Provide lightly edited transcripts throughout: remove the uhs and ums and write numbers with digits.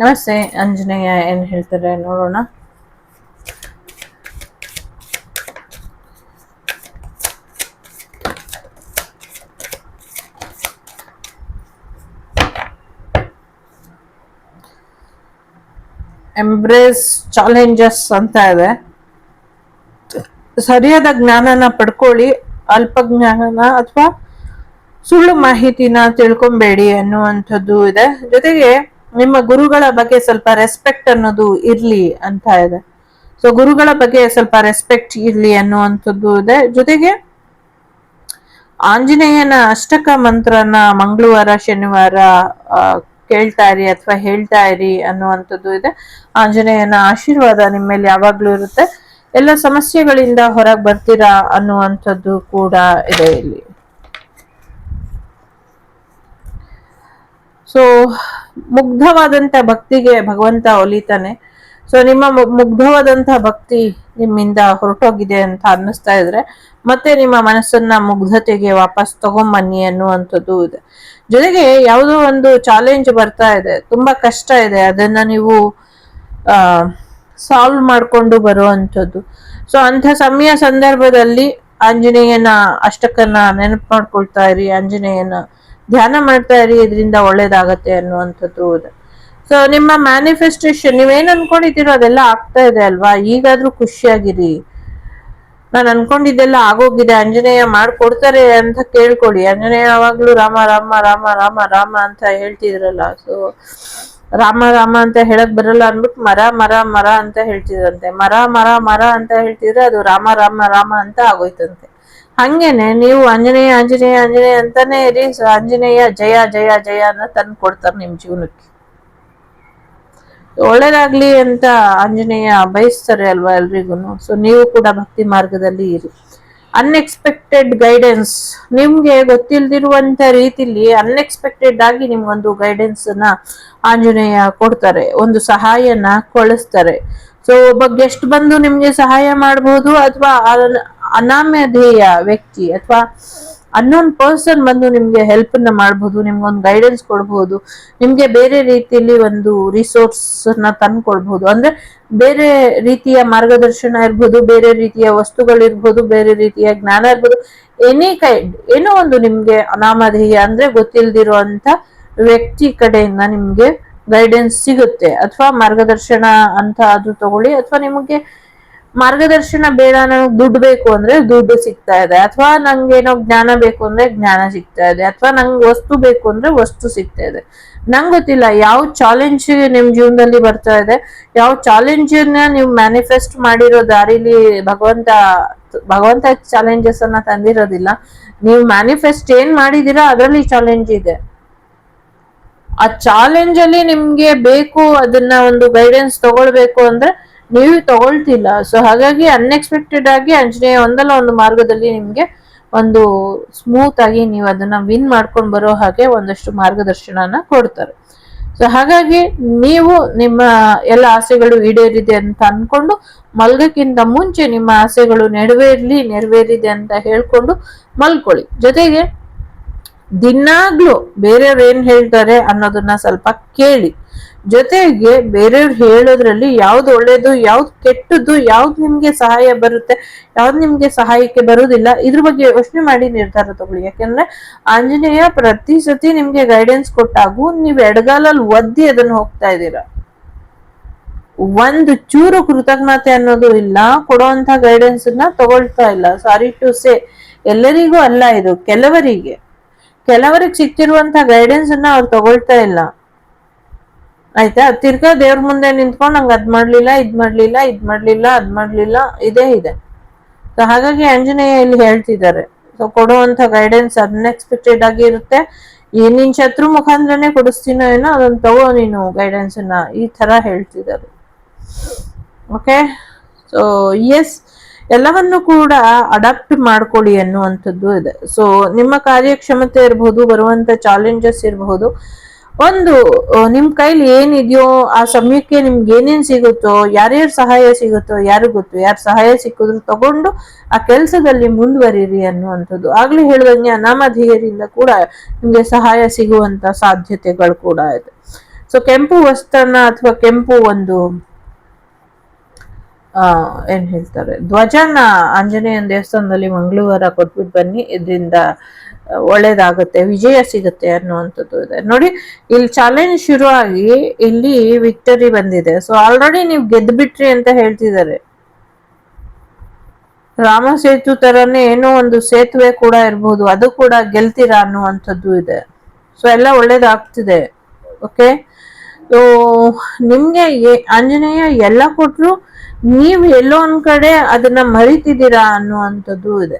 ನಮಸ್ತೆ. ಆಂಜನೇಯ ಏನ್ ಹೇಳ್ತಾರೆ ನೋಡೋಣ. ಎಂಬ್ರೇಸ್ ಚಾಲೆಂಜಸ್ ಅಂತ ಇದೆ. ಸರಿಯಾದ ಜ್ಞಾನನ ಪಡ್ಕೊಳ್ಳಿ, ಅಲ್ಪ ಜ್ಞಾನನ ಅಥವಾ ಸುಳ್ಳು ಮಾಹಿತಿನ ತಿಳ್ಕೊಂಬೇಡಿ ಅನ್ನುವಂಥದ್ದು ಇದೆ. ಜೊತೆಗೆ ನಿಮ್ಮ ಗುರುಗಳ ಬಗ್ಗೆ ಸ್ವಲ್ಪ ರೆಸ್ಪೆಕ್ಟ್ ಅನ್ನೋದು ಇರ್ಲಿ ಅಂತ ಇದೆ. ಸೊ ಗುರುಗಳ ಬಗ್ಗೆ ಸ್ವಲ್ಪ ರೆಸ್ಪೆಕ್ಟ್ ಇರ್ಲಿ ಅನ್ನುವಂಥದ್ದು ಇದೆ. ಜೊತೆಗೆ ಆಂಜನೇಯನ ಅಷ್ಟಕ ಮಂತ್ರನ ಮಂಗಳವಾರ ಶನಿವಾರ ಕೇಳ್ತಾ ಇರಿ ಅಥವಾ ಹೇಳ್ತಾ ಇರಿ ಅನ್ನುವಂಥದ್ದು ಇದೆ. ಆಂಜನೇಯನ ಆಶೀರ್ವಾದ ನಿಮ್ಮ ಮೇಲೆ ಯಾವಾಗ್ಲೂ ಇರುತ್ತೆ. ಎಲ್ಲ ಸಮಸ್ಯೆಗಳಿಂದ ಹೊರಗೆ ಬರ್ತೀರಾ ಅನ್ನುವಂಥದ್ದು ಕೂಡ ಇದೆ ಇಲ್ಲಿ. ಸೊ ಮುಗ್ಧವಾದಂತ ಭಕ್ತಿಗೆ ಭಗವಂತ ಒಲಿತಾನೆ. ಸೊ ನಿಮ್ಮ ಮುಗ್ಧವಾದಂತಹ ಭಕ್ತಿ ನಿಮ್ಮಿಂದ ಹೊರಟೋಗಿದೆ ಅಂತ ಅನ್ನಿಸ್ತಾ ಇದ್ರೆ ಮತ್ತೆ ನಿಮ್ಮ ಮನಸ್ಸನ್ನ ಮುಗ್ಧತೆಗೆ ವಾಪಸ್ ತಗೊಂಬನ್ನಿ ಅನ್ನುವಂಥದ್ದು ಇದೆ. ಜೊತೆಗೆ ಯಾವುದೋ ಒಂದು ಚಾಲೆಂಜ್ ಬರ್ತಾ ಇದೆ, ತುಂಬಾ ಕಷ್ಟ ಇದೆ, ಅದನ್ನ ನೀವು ಸಾಲ್ವ್ ಮಾಡ್ಕೊಂಡು ಬರುವಂಥದ್ದು. ಸೊ ಅಂಥ ಸಮಯ ಸಂದರ್ಭದಲ್ಲಿ ಆಂಜನೇಯನ ಅಷ್ಟಕನ್ನ ನೆನಪು ಮಾಡ್ಕೊಳ್ತಾ ಇರಿ, ಆಂಜನೇಯನ ಧ್ಯಾನ ಮಾಡ್ತಾ ಇರಿ, ಇದರಿಂದ ಒಳ್ಳೇದಾಗತ್ತೆ ಅನ್ನುವಂಥದ್ದು ಇದೆ. ಸೊ ನಿಮ್ಮ ಮ್ಯಾನಿಫೆಸ್ಟೇಷನ್ ನೀವೇನ್ ಅನ್ಕೊಂಡಿದ್ದೀರೋ ಅದೆಲ್ಲ ಆಗ್ತಾ ಇದೆ ಅಲ್ವಾ, ಈಗಾದ್ರೂ ಖುಷಿಯಾಗಿರಿ. ನಾನು ಅನ್ಕೊಂಡಿದ್ದೆಲ್ಲ ಆಗೋಗಿದೆ, ಆಂಜನೇಯ ಮಾಡ್ಕೊಡ್ತಾರೆ ಅಂತ ಕೇಳ್ಕೊಡಿ. ಆಂಜನೇಯ ಯಾವಾಗ್ಲೂ ರಾಮ ರಾಮ ರಾಮ ರಾಮ ರಾಮ ಅಂತ ಹೇಳ್ತಿದ್ರಲ್ಲ. ಸೊ ರಾಮ ರಾಮ ಅಂತ ಹೇಳಕ್ ಬರಲ್ಲ ಅನ್ಬಿಟ್ಟು ಮರ ಮರ ಮರ ಅಂತ ಹೇಳ್ತಿದ್ರಂತೆ. ಮರ ಮರ ಮರ ಅಂತ ಹೇಳ್ತಿದ್ರೆ ಅದು ರಾಮ ರಾಮ ರಾಮ ಅಂತ ಆಗೋಯ್ತಂತೆ. ಹಂಗೇನೆ ನೀವು ಆಂಜನೇಯ ಆಂಜನೇಯ ಆಂಜನೇಯ ಅಂತಾನೆ ಇರಿ. ಆಂಜನೇಯ ಜಯ ಜಯ ಜಯ ಅನ್ನ ತಂದು ಕೊಡ್ತಾರೆ ನಿಮ್ ಜೀವನಕ್ಕೆ. ಒಳ್ಳೇದಾಗ್ಲಿ ಅಂತ ಆಂಜನೇಯ ಬಯಸ್ತಾರೆ ಅಲ್ವಾ ಎಲ್ರಿಗೂ. ಸೊ ನೀವು ಕೂಡ ಭಕ್ತಿ ಮಾರ್ಗದಲ್ಲಿ ಇರಿ. ಅನ್ಎಕ್ಸ್ಪೆಕ್ಟೆಡ್ ಗೈಡೆನ್ಸ್, ನಿಮ್ಗೆ ಗೊತ್ತಿಲ್ದಿರುವಂತ ರೀತಿಲಿ ಅನ್ಎಕ್ಸ್ಪೆಕ್ಟೆಡ್ ಆಗಿ ನಿಮ್ಗೊಂದು ಗೈಡೆನ್ಸ್ ನ ಆಂಜನೇಯ ಕೊಡ್ತಾರೆ, ಒಂದು ಸಹಾಯನ ಕಳಿಸ್ತಾರೆ. ಸೊ ಒಬ್ಬ ಗೆಸ್ಟ್ ಬಂದು ನಿಮ್ಗೆ ಸಹಾಯ ಮಾಡಬಹುದು, ಅಥವಾ ಅನಾಮಧೇಯ ವ್ಯಕ್ತಿ ಅಥವಾ ಅನ್ನೋನ್ ಪರ್ಸನ್ ಬಂದು ನಿಮ್ಗೆ ಹೆಲ್ಪ್ ನ ಮಾಡಬಹುದು, ನಿಮ್ಗೊಂದು ಗೈಡೆನ್ಸ್ ಕೊಡ್ಬಹುದು, ನಿಮ್ಗೆ ಬೇರೆ ರೀತಿಯಲ್ಲಿ ಒಂದು ರಿಸೋರ್ಸ್ ನ ತಂದು ಕೊಡ್ಬಹುದು. ಅಂದ್ರೆ ಬೇರೆ ರೀತಿಯ ಮಾರ್ಗದರ್ಶನ ಇರ್ಬೋದು, ಬೇರೆ ರೀತಿಯ ವಸ್ತುಗಳಿರ್ಬೋದು, ಬೇರೆ ರೀತಿಯ ಜ್ಞಾನ ಇರ್ಬೋದು, ಎನಿ ಕೈಂಡ್ ಏನೋ ಒಂದು ನಿಮ್ಗೆ ಅನಾಮಧೇಯ ಅಂದ್ರೆ ಗೊತ್ತಿಲ್ದಿರುವಂತ ವ್ಯಕ್ತಿ ಕಡೆಯಿಂದ ನಿಮ್ಗೆ ಗೈಡೆನ್ಸ್ ಸಿಗುತ್ತೆ. ಅಥವಾ ಮಾರ್ಗದರ್ಶನ ಅಂತ ಅದು ತಗೊಳ್ಳಿ, ಅಥವಾ ನಿಮಗೆ ಮಾರ್ಗದರ್ಶನ ಬೇಡ, ನನಗೆ ದುಡ್ಡು ಬೇಕು ಅಂದ್ರೆ ದುಡ್ಡು ಸಿಗ್ತಾ ಇದೆ, ಅಥವಾ ನಂಗೆ ಏನೋ ಜ್ಞಾನ ಬೇಕು ಅಂದ್ರೆ ಜ್ಞಾನ ಸಿಗ್ತಾ ಇದೆ, ಅಥವಾ ನಂಗೆ ವಸ್ತು ಬೇಕು ಅಂದ್ರೆ ವಸ್ತು ಸಿಗ್ತಾ ಇದೆ. ನಂಗೆ ಗೊತ್ತಿಲ್ಲ ಯಾವ ಚಾಲೆಂಜ್ ನಿಮ್ ಜೀವನದಲ್ಲಿ ಬರ್ತಾ ಇದೆ, ಯಾವ ಚಾಲೆಂಜ್ ನ ನೀವು ಮ್ಯಾನಿಫೆಸ್ಟ್ ಮಾಡಿರೋ ದಾರಿಲಿ ಭಗವಂತ ಚಾಲೆಂಜಸ್ ಅನ್ನ ತಂದಿರೋದಿಲ್ಲ. ನೀವು ಮ್ಯಾನಿಫೆಸ್ಟ್ ಏನ್ ಮಾಡಿದೀರಾ ಅದರಲ್ಲಿ ಚಾಲೆಂಜ್ ಇದೆ. ಆ ಚಾಲೆಂಜ್ ಅಲ್ಲಿ ನಿಮ್ಗೆ ಬೇಕು, ಅದನ್ನ ಒಂದು ಗೈಡೆನ್ಸ್ ತಗೊಳ್ಬೇಕು ಅಂದ್ರೆ ನೀವು ತಗೊಳ್ತಿಲ್ಲ. ಸೊ ಹಾಗಾಗಿ ಅನ್ಎಕ್ಸ್ಪೆಕ್ಟೆಡ್ ಆಗಿ ಆಂಜನೇಯ ಒಂದಲ್ಲ ಒಂದು ಮಾರ್ಗದಲ್ಲಿ ನಿಮ್ಗೆ ಒಂದು ಸ್ಮೂತ್ ಆಗಿ ನೀವು ಅದನ್ನ ವಿನ್ ಮಾಡ್ಕೊಂಡು ಬರೋ ಹಾಗೆ ಒಂದಷ್ಟು ಮಾರ್ಗದರ್ಶನನ ಕೊಡ್ತಾರೆ. ಸೊ ಹಾಗಾಗಿ ನೀವು ನಿಮ್ಮ ಎಲ್ಲ ಆಸೆಗಳು ಈಡೇರಿದೆ ಅಂತ ಅನ್ಕೊಂಡು ಮಲ್ಗಕ್ಕಿಂತ ಮುಂಚೆ ನಿಮ್ಮ ಆಸೆಗಳು ನೆರವೇರಿದೆ ಅಂತ ಹೇಳ್ಕೊಂಡು ಮಲ್ಕೊಳ್ಳಿ. ಜೊತೆಗೆ ದಿನಾಗ್ಲೂ ಬೇರೆಯವ್ರು ಏನ್ ಹೇಳ್ತಾರೆ ಅನ್ನೋದನ್ನ ಸ್ವಲ್ಪ ಕೇಳಿ. ಜೊತೆಗೆ ಬೇರೆಯವ್ರು ಹೇಳೋದ್ರಲ್ಲಿ ಯಾವ್ದು ಒಳ್ಳೇದು, ಯಾವ್ದು ಕೆಟ್ಟದ್ದು, ಯಾವ್ದು ನಿಮ್ಗೆ ಸಹಾಯ ಬರುತ್ತೆ, ಯಾವ್ದು ನಿಮ್ಗೆ ಸಹಾಯಕ್ಕೆ ಬರುವುದಿಲ್ಲ, ಇದ್ರ ಬಗ್ಗೆ ಯೋಚನೆ ಮಾಡಿ ನಿರ್ಧಾರ ತಗೊಳ್ಳಿ. ಯಾಕಂದ್ರೆ ಆಂಜನೇಯ ಪ್ರತಿ ಸತಿ ನಿಮ್ಗೆ ಗೈಡೆನ್ಸ್ ಕೊಟ್ಟಾಗೂ ನೀವ್ ಎಡಗಾಲಲ್ಲಿ ಒದ್ದಿ ಅದನ್ನ ಹೋಗ್ತಾ ಇದ್ದೀರಾ. ಒಂದು ಚೂರು ಕೃತಜ್ಞತೆ ಅನ್ನೋದು ಇಲ್ಲ, ಕೊಡುವಂತ ಗೈಡೆನ್ಸ್ ನ ತಗೊಳ್ತಾ ಇಲ್ಲ. ಸಾರಿ ಟು ಸೇ, ಎಲ್ಲರಿಗೂ ಅಲ್ಲ, ಇದು ಕೆಲವರಿಗೆ ಸಿಕ್ತಿರುವಂತ ಗೈಡೆನ್ಸ್ ಅನ್ನ ಅವ್ರು ತಗೊಳ್ತಾ ಇಲ್ಲ. ಆಯ್ತಾ? ತಿರ್ಗಾ ದೇವ್ರ ಮುಂದೆ ನಿಂತ್ಕೊಂಡು ನಂಗೆ ಅದ್ ಮಾಡ್ಲಿಲ್ಲ, ಇದ್ ಮಾಡ್ಲಿಲ್ಲ ಇದೇ ಇದೆ. ಸೊ ಹಾಗಾಗಿ ಆಂಜನೇಯ ಇಲ್ಲಿ ಹೇಳ್ತಿದ್ದಾರೆ, ಸೊ ಕೊಡುವಂತ ಗೈಡೆನ್ಸ್ ಅನ್ಎಕ್ಸ್ಪೆಕ್ಟೆಡ್ ಆಗಿ ಇರುತ್ತೆ. ನಿನ್ ಶತ್ರು ಮುಖಾಂತರನೇ ಕೊಡಿಸ್ತೀನೋ ಏನೋ ಅದನ್ನ ತಗೋ ನೀನು ಗೈಡೆನ್ಸ್ ಅನ್ನ, ಈ ತರ ಹೇಳ್ತಿದ್ದಾರೆ. ಓಕೆ, ಸೊ ಎಸ್, ಎಲ್ಲವನ್ನು ಕೂಡ ಅಡಾಪ್ಟ್ ಮಾಡ್ಕೊಳ್ಳಿ ಅನ್ನುವಂಥದ್ದು ಇದೆ. ಸೊ ನಿಮ್ಮ ಕಾರ್ಯಕ್ಷಮತೆ ಇರಬಹುದು, ಬರುವಂತ ಚಾಲೆಂಜಸ್ ಇರಬಹುದು, ಒಂದು ನಿಮ್ ಕೈಲಿ ಏನಿದೆಯೋ ಆ ಸಮಯಕ್ಕೆ ನಿಮ್ಗೆ ಏನೇನ್ ಸಿಗುತ್ತೋ, ಯಾರ್ಯಾರ ಸಹಾಯ ಸಿಗುತ್ತೋ ಯಾರು ಗೊತ್ತು, ಯಾರ ಸಹಾಯ ಸಿಕ್ಕಿದ್ರು ತಗೊಂಡು ಆ ಕೆಲಸದಲ್ಲಿ ಮುಂದುವರಿರಿ ಅನ್ನುವಂಥದ್ದು. ಆಗ್ಲೇ ಹೇಳಿದಂಗೆ ಅನಾಮಧೇಯರಿಂದ ಕೂಡ ನಿಮ್ಗೆ ಸಹಾಯ ಸಿಗುವಂತ ಸಾಧ್ಯತೆಗಳು ಕೂಡ ಇದೆ. ಸೊ ಕೆಂಪು ವಸ್ತ್ರನ ಅಥವಾ ಕೆಂಪು ಒಂದು ಏನ್ ಹೇಳ್ತಾರೆ ಧ್ವಜನ ಆಂಜನೇಯನ ದೇವಸ್ಥಾನದಲ್ಲಿ ಮಂಗಳವಾರ ಕೊಟ್ಬಿಟ್ಟು ಬನ್ನಿ, ಇದರಿಂದ ಒಳ್ಳೇದಾಗುತ್ತೆ, ವಿಜಯ ಸಿಗುತ್ತೆ ಅನ್ನುವಂಥದ್ದು ಇದೆ ನೋಡಿ. ಇಲ್ಲಿ ಚಾಲೆಂಜ್ ಶುರು ಆಗಿ ಇಲ್ಲಿ ವಿಕ್ಟರಿ ಬಂದಿದೆ. ಸೊ ಆಲ್ರೆಡಿ ನೀವು ಗೆದ್ಬಿಟ್ರಿ ಅಂತ ಹೇಳ್ತಿದ್ದಾರೆ. ರಾಮ ಸೇತು ತರನೇ ಏನೋ ಒಂದು ಸೇತುವೆ ಕೂಡ ಇರಬಹುದು, ಅದು ಕೂಡ ಗೆಲ್ತೀರಾ ಅನ್ನುವಂಥದ್ದು ಇದೆ. ಸೊ ಎಲ್ಲ ಒಳ್ಳೇದಾಗ್ತಿದೆ. ಓಕೆ, ನಿಮ್ಗೆ ಆಂಜನೇಯ ಎಲ್ಲ ಕೊಟ್ರು, ನೀವು ಎಲ್ಲೋ ಒಂದ್ ಕಡೆ ಅದನ್ನ ಮರಿತಿದ್ದೀರಾ ಅನ್ನುವಂಥದ್ದು ಇದೆ.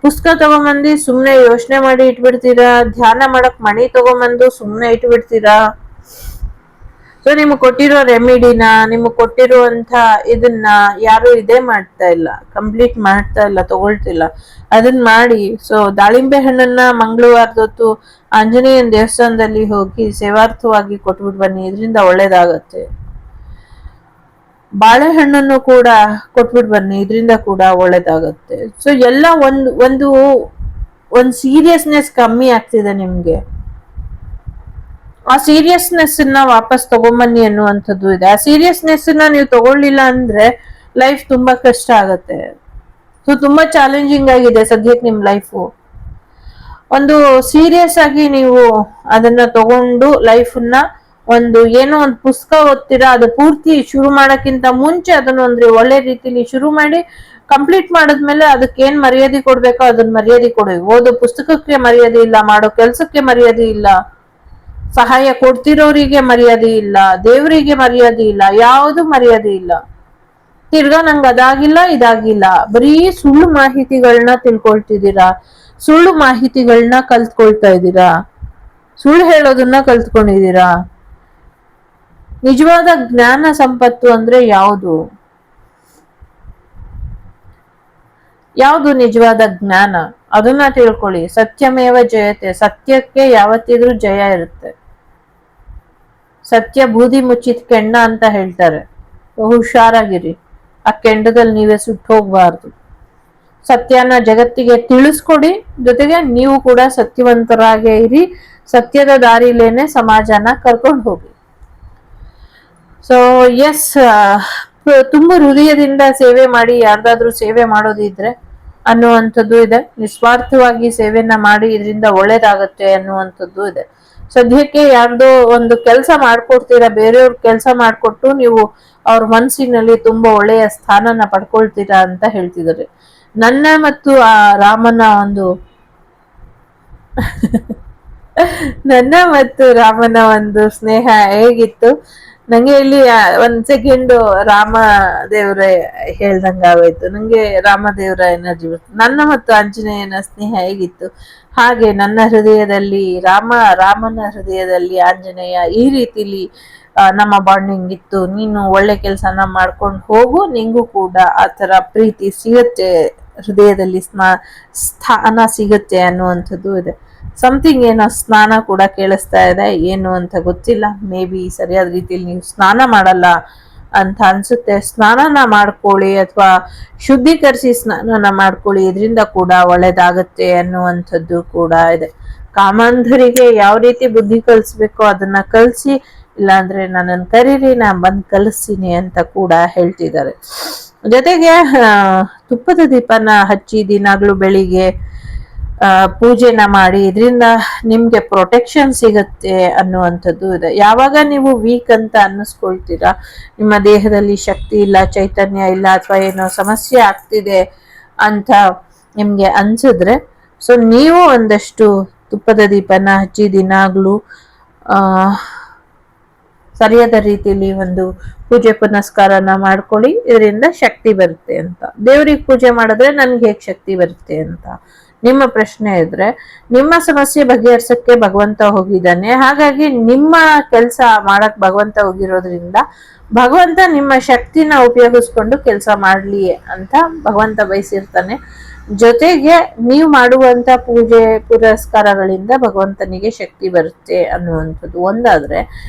ಪುಸ್ತಕ ತಗೊಂಬಂದು ಸುಮ್ನೆ ಯೋಚನೆ ಮಾಡಿ ಇಟ್ಬಿಡ್ತೀರಾ, ಧ್ಯಾನ ಮಾಡಕ್ ಮಣಿ ತಗೊಂಬಂದು ಸುಮ್ನೆ ಇಟ್ಬಿಡ್ತೀರಾ. ಸೊ ನಿಮ್ಗೆ ಕೊಟ್ಟಿರೋ ರೆಮಿಡಿನ, ನಿಮ್ಗೆ ಕೊಟ್ಟಿರುವಂತ ಇದನ್ನ ಯಾರು ಇದೇ ಮಾಡ್ತಾ ಇಲ್ಲ, ಕಂಪ್ಲೀಟ್ ಮಾಡ್ತಾ ಇಲ್ಲ, ತಗೊಳ್ತಿಲ್ಲ. ಅದನ್ನ ಮಾಡಿ. ಸೊ ದಾಳಿಂಬೆ ಹಣ್ಣನ್ನ ಮಂಗಳವಾರದೊತ್ತು ಆಂಜನೇಯನ ದೇವಸ್ಥಾನದಲ್ಲಿ ಹೋಗಿ ಸೇವಾರ್ಥವಾಗಿ ಕೊಟ್ಬಿಟ್ಟು ಬನ್ನಿ, ಇದರಿಂದ ಒಳ್ಳೇದಾಗತ್ತೆ. ಬಾಳೆಹಣ್ಣನ್ನು ಕೂಡ ಕೊಟ್ಬಿಟ್ಟು ಬನ್ನಿ, ಇದರಿಂದ ಕೂಡ ಒಳ್ಳೇದಾಗತ್ತೆ. ಸೊ ಎಲ್ಲ ಒಂದು ಸೀರಿಯಸ್ನೆಸ್ ಕಮ್ಮಿ ಆಗ್ತಿದೆ ನಿಮ್ಗೆ. ಆ ಸೀರಿಯಸ್ನೆಸ್ ವಾಪಸ್ ತಗೊಂಬನ್ನಿ ಅನ್ನುವಂಥದ್ದು ಇದೆ. ಆ ಸೀರಿಯಸ್ನೆಸ್ ನೀವು ತಗೊಳ್ಳಿಲ್ಲ ಅಂದ್ರೆ ಲೈಫ್ ತುಂಬಾ ಕಷ್ಟ ಆಗತ್ತೆ. ಸೊ ತುಂಬಾ ಚಾಲೆಂಜಿಂಗ್ ಆಗಿದೆ ಸದ್ಯಕ್ಕೆ ನಿಮ್ ಲೈಫು. ಒಂದು ಸೀರಿಯಸ್ ಆಗಿ ನೀವು ಅದನ್ನ ತಗೊಂಡು ಲೈಫನ್ನ ಏನೋ ಒಂದು ಪುಸ್ತಕ ಓದ್ತೀರಾ, ಅದು ಪೂರ್ತಿ ಶುರು ಮಾಡಕ್ಕಿಂತ ಮುಂಚೆ ಅದನ್ನ ಒಳ್ಳೆ ರೀತಿಲಿ ಶುರು ಮಾಡಿ ಕಂಪ್ಲೀಟ್ ಮಾಡಿದ್ಮೇಲೆ ಅದಕ್ಕೆ ಏನ್ ಮರ್ಯಾದೆ ಕೊಡ್ಬೇಕೋ ಅದನ್ನ ಮರ್ಯಾದೆ ಕೊಡಿ. ಓದೋ ಪುಸ್ತಕಕ್ಕೆ ಮರ್ಯಾದೆ ಇಲ್ಲ, ಮಾಡೋ ಕೆಲ್ಸಕ್ಕೆ ಮರ್ಯಾದೆ ಇಲ್ಲ, ಸಹಾಯ ಕೊಡ್ತಿರೋರಿಗೆ ಮರ್ಯಾದೆ ಇಲ್ಲ, ದೇವರಿಗೆ ಮರ್ಯಾದೆ ಇಲ್ಲ, ಯಾವುದು ಮರ್ಯಾದೆ ಇಲ್ಲ. ತಿರ್ಗಾ ನಂಗೆ ಅದಾಗಿಲ್ಲ ಇದಾಗಿಲ್ಲ, ಬರೀ ಸುಳ್ಳು ಮಾಹಿತಿಗಳನ್ನ ತಿಳ್ಕೊಳ್ತಿದ್ದೀರಾ, ಸುಳ್ಳು ಮಾಹಿತಿಗಳನ್ನ ಕಲ್ತ್ಕೊಳ್ತಾ ಇದ್ದೀರಾ, ಸುಳ್ಳು ಹೇಳೋದನ್ನ ಕಲ್ತ್ಕೊಂಡಿದ್ದೀರಾ. ನಿಜವಾದ ಜ್ಞಾನ ಸಂಪತ್ತು ಅಂದ್ರೆ ಯಾವುದು? ಯಾವುದು ನಿಜವಾದ ಜ್ಞಾನ? ಅದನ್ನ ತಿಳ್ಕೊಳ್ಳಿ. ಸತ್ಯಮೇವ ಜಯತೆ, ಸತ್ಯಕ್ಕೆ ಯಾವತ್ತಿದ್ರೂ ಜಯ ಇರುತ್ತೆ. ಸತ್ಯ ಬೂದಿ ಮುಚ್ಚಿದ ಕೆಂಡ ಅಂತ ಹೇಳ್ತಾರೆ. ಹುಷಾರಾಗಿರಿ, ಆ ಕೆಂಡದಲ್ಲಿ ನೀವೇ ಸುಟ್ಟು ಹೋಗ್ಬಾರ್ದು. ಸತ್ಯನ ಜಗತ್ತಿಗೆ ತಿಳಿಸ್ಕೊಡಿ, ಜೊತೆಗೆ ನೀವು ಕೂಡ ಸತ್ಯವಂತರಾಗೇ ಇರಿ. ಸತ್ಯದ ದಾರಿಲೇನೆ ಸಮಾಜನ ಕರ್ಕೊಂಡು ಹೋಗಿ. ಸೊ ಎಸ್, ತುಂಬಾ ಹೃದಯದಿಂದ ಸೇವೆ ಮಾಡಿ, ಯಾರ್ದಾದ್ರೂ ಸೇವೆ ಮಾಡೋದಿದ್ರೆ ಅನ್ನುವಂಥದ್ದು ಇದೆ. ನಿಸ್ವಾರ್ಥವಾಗಿ ಸೇವೆನ ಮಾಡಿ, ಇದರಿಂದ ಒಳ್ಳೇದಾಗತ್ತೆ ಅನ್ನುವಂಥದ್ದು ಇದೆ. ಸದ್ಯಕ್ಕೆ ಯಾರ್ದೋ ಒಂದು ಕೆಲಸ ಮಾಡ್ಕೊಡ್ತೀರಾ, ಬೇರೆಯವ್ರ ಕೆಲಸ ಮಾಡ್ಕೊಟ್ಟು ನೀವು ಅವ್ರ ಮನಸ್ಸಿನಲ್ಲಿ ತುಂಬಾ ಒಳ್ಳೆಯ ಸ್ಥಾನನ ಪಡ್ಕೊಳ್ತೀರಾ ಅಂತ ಹೇಳ್ತಿದ್ದಾರೆ. ನನ್ನ ಮತ್ತು ಆ ರಾಮನ ನನ್ನ ಮತ್ತು ರಾಮನ ಸ್ನೇಹ ಹೇಗಿತ್ತು, ನಂಗೆ ಇಲ್ಲಿ ಒಂದ್ ಸೆಕೆಂಡ್ ರಾಮ ದೇವ್ರ ಹೇಳ್ದಂಗ ಆಗೋಯ್ತು. ನಂಗೆ ರಾಮದೇವ್ರ ಎನರ್ಜಿ ಬಂತು. ನನ್ನ ಮತ್ತು ಆಂಜನೇಯನ ಸ್ನೇಹ ಹೇಗಿತ್ತು, ಹಾಗೆ ನನ್ನ ಹೃದಯದಲ್ಲಿ ರಾಮನ ಹೃದಯದಲ್ಲಿ ಆಂಜನೇಯ, ಈ ರೀತಿಲಿ ನಮ್ಮ ಬಾಂಡಿಂಗ್ ಇತ್ತು. ನೀನು ಒಳ್ಳೆ ಕೆಲ್ಸನ ಮಾಡ್ಕೊಂಡು ಹೋಗು, ನಿಂಗೂ ಕೂಡ ಆ ತರ ಪ್ರೀತಿ ಸಿಗುತ್ತೆ, ಹೃದಯದಲ್ಲಿ ಸ್ಥಾನ ಸಿಗುತ್ತೆ ಅನ್ನುವಂಥದ್ದು ಇದೆ. ಸಮಥಿಂಗ್ ಏನೋ ಸ್ನಾನ ಕೂಡ ಕೇಳಿಸ್ತಾ ಇದೆ, ಏನು ಅಂತ ಗೊತ್ತಿಲ್ಲ. ಮೇ ಬಿ ಸರಿಯಾದ ರೀತಿಯಲ್ಲಿ ನೀವು ಸ್ನಾನ ಮಾಡಲ್ಲ ಅಂತ ಅನ್ಸುತ್ತೆ. ಸ್ನಾನನ ಮಾಡ್ಕೊಳ್ಳಿ, ಅಥವಾ ಶುದ್ಧೀಕರಿಸಿ ಸ್ನಾನನ ಮಾಡ್ಕೊಳ್ಳಿ, ಇದರಿಂದ ಕೂಡ ಒಳ್ಳೇದಾಗತ್ತೆ ಅನ್ನುವಂಥದ್ದು ಕೂಡ ಇದೆ. ಕಾಮಾಂಧರಿಗೆ ಯಾವ ರೀತಿ ಬುದ್ಧಿ ಕಲಿಸ್ಬೇಕೋ ಅದನ್ನ ಕಲಿಸಿ, ಇಲ್ಲಾಂದ್ರೆ ನನ್ನನ್ನು ಕರೀರಿ, ನಾನು ಬಂದು ಕಲಿಸ್ತೀನಿ ಅಂತ ಕೂಡ ಹೇಳ್ತಿದ್ದಾರೆ. ಜೊತೆಗೆ ತುಪ್ಪದ ದೀಪನ ಹಚ್ಚಿ ದಿನಾಗ್ಲೂ ಬೆಳಿಗ್ಗೆ ಪೂಜೆನ ಮಾಡಿ, ಇದರಿಂದ ನಿಮ್ಗೆ ಪ್ರೊಟೆಕ್ಷನ್ ಸಿಗುತ್ತೆ ಅನ್ನುವಂಥದ್ದು ಇದೆ. ಯಾವಾಗ ನೀವು ವೀಕ್ ಅಂತ ಅನ್ನಿಸ್ಕೊಳ್ತೀರಾ, ನಿಮ್ಮ ದೇಹದಲ್ಲಿ ಶಕ್ತಿ ಇಲ್ಲ, ಚೈತನ್ಯ ಇಲ್ಲ, ಅಥವಾ ಏನೋ ಸಮಸ್ಯೆ ಆಗ್ತಿದೆ ಅಂತ ನಿಮ್ಗೆ ಅನ್ಸಿದ್ರೆ, ಸೊ ನೀವು ಒಂದಷ್ಟು ತುಪ್ಪದ ದೀಪನ ಹಚ್ಚಿ ದಿನಾಗ್ಲೂ ಸರಿಯಾದ ರೀತಿಯಲ್ಲಿ ಪೂಜೆ ಪುನಸ್ಕಾರನ ಮಾಡ್ಕೊಳ್ಳಿ, ಇದರಿಂದ ಶಕ್ತಿ ಬರುತ್ತೆ ಅಂತ. ದೇವ್ರಿಗೆ ಪೂಜೆ ಮಾಡಿದ್ರೆ ನನ್ಗೆ ಹೇಗೆ ಶಕ್ತಿ ಬರುತ್ತೆ ಅಂತ ನಿಮ್ಮ ಪ್ರಶ್ನೆ ಇದ್ರೆ, ನಿಮ್ಮ ಸಮಸ್ಯೆ ಬಗೆಹರಿಸಕ್ಕೆ ಭಗವಂತ ಹೋಗಿದ್ದಾನೆ. ಹಾಗಾಗಿ ನಿಮ್ಮ ಕೆಲಸ ಮಾಡಕ್ ಭಗವಂತ ಹೋಗಿರೋದ್ರಿಂದ ಭಗವಂತ ನಿಮ್ಮ ಶಕ್ತಿನ ಉಪಯೋಗಿಸ್ಕೊಂಡು ಕೆಲಸ ಮಾಡ್ಲಿ ಅಂತ ಭಗವಂತ ಬಯಸಿರ್ತಾನೆ. ಜೊತೆಗೆ ನೀವು ಮಾಡುವಂತ ಪೂಜೆ ಪುರಸ್ಕಾರಗಳಿಂದ ಭಗವಂತನಿಗೆ ಶಕ್ತಿ ಬರುತ್ತೆ ಅನ್ನುವಂಥದ್ದು ಒಂದಾದ್ರೆ,